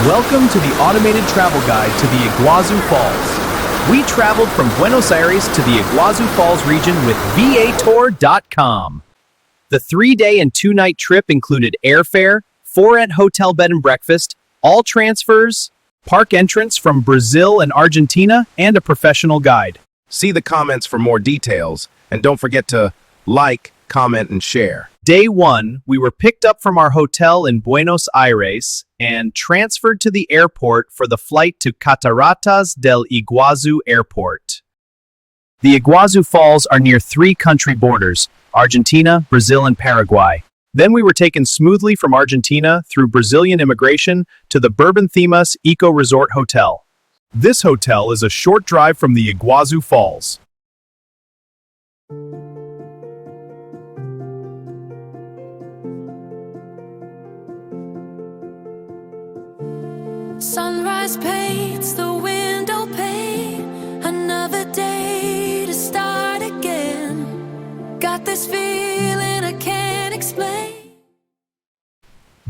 Welcome to the automated travel guide to the Iguazu Falls. We traveled from Buenos Aires to the Iguazu Falls region with Viator.com. The 3-day and 2-night trip included airfare, for-rent hotel bed and breakfast, all transfers, park entrance from Brazil and Argentina, and a professional guide. See the comments for more details, and don't forget to like, comment, and share. Day 1, we were picked up from our hotel in Buenos Aires and transferred to the airport for the flight to Cataratas del Iguazu Airport. The Iguazu Falls are near 3 country borders, Argentina, Brazil, and Paraguay. Then we were taken smoothly from Argentina through Brazilian immigration to the Bourbon Themas Eco Resort Hotel. This hotel is a short drive from the Iguazu Falls. Sunrise paints the window pane, another day to start again. Got this feeling I can't explain.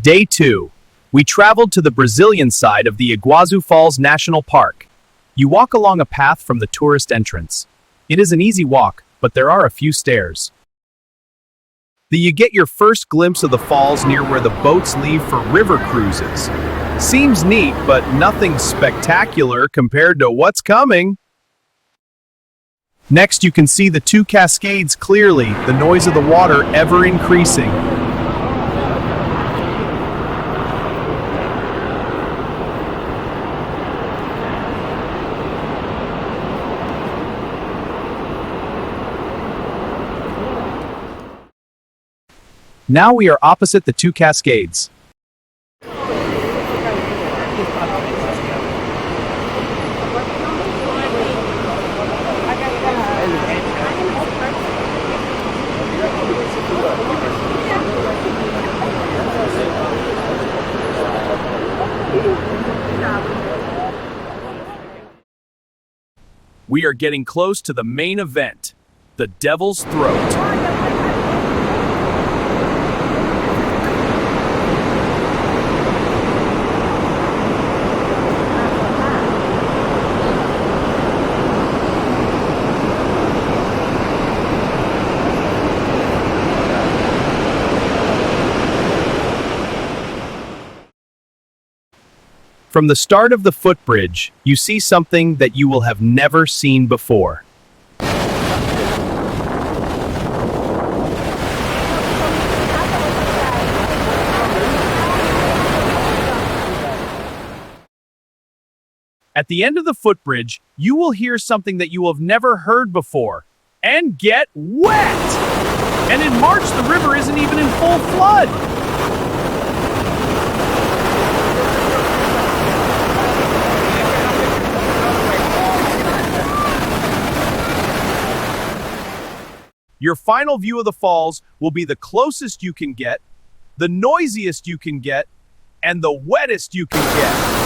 Day 2. We traveled to the Brazilian side of the Iguazu Falls National Park. You walk along a path from the tourist entrance. It is an easy walk, but there are a few stairs. You get your first glimpse of the falls near where the boats leave for river cruises. Seems neat, but nothing spectacular compared to what's coming. Next, you can see the 2 cascades clearly, the noise of the water ever increasing. Now we are opposite the 2 cascades. We are getting close to the main event, the Devil's Throat. From the start of the footbridge, you see something that you will have never seen before. At the end of the footbridge, you will hear something that you will have never heard before, and get wet! And in March, the river isn't even in full flood! Your final view of the falls will be the closest you can get, the noisiest you can get, and the wettest you can get.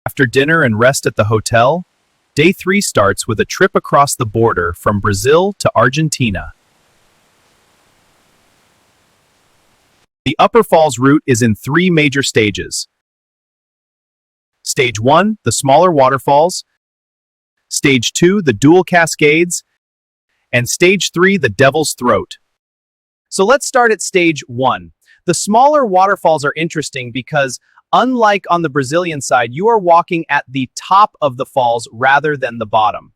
After dinner and rest at the hotel, Day 3 starts with a trip across the border from Brazil to Argentina. The Upper Falls route is in 3 major stages. Stage 1, the smaller waterfalls. Stage 2, the dual cascades. And Stage 3, the Devil's Throat. So let's start at Stage 1. The smaller waterfalls are interesting because unlike on the Brazilian side, you are walking at the top of the falls rather than the bottom.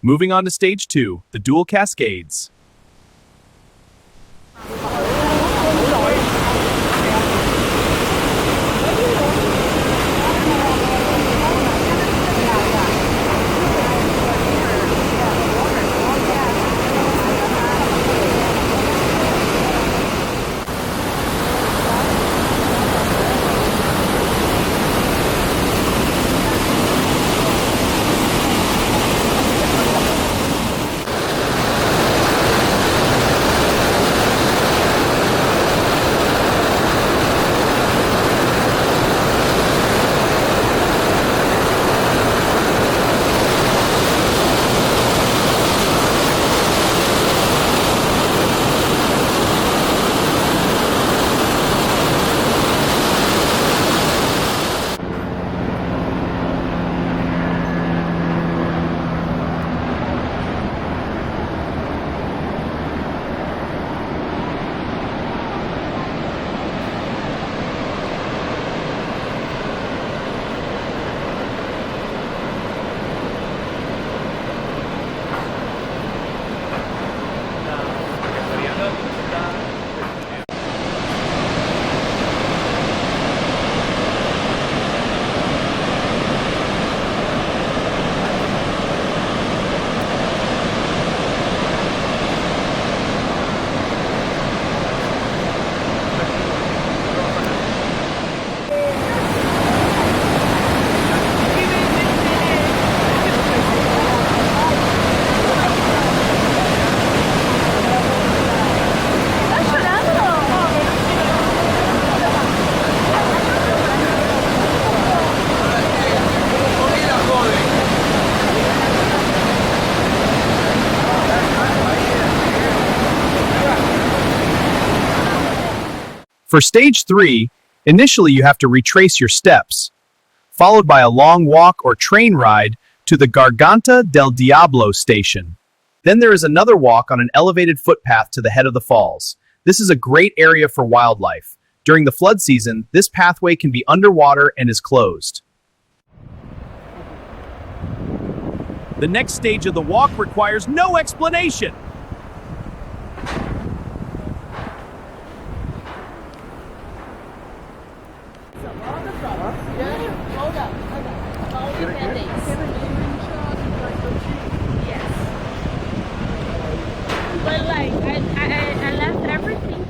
Moving on to stage 2, the dual cascades. For stage 3, initially you have to retrace your steps, followed by a long walk or train ride to the Garganta del Diablo station. Then there is another walk on an elevated footpath to the head of the falls. This is a great area for wildlife. During the flood season, this pathway can be underwater and is closed. The next stage of the walk requires no explanation. But like, I left everything.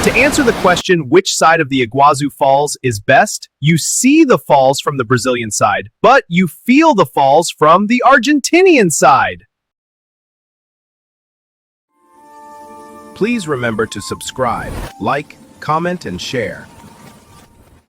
To answer the question which side of the Iguazu Falls is best, you see the falls from the Brazilian side, but you feel the falls from the Argentinian side. Please remember to subscribe, like, comment, and share.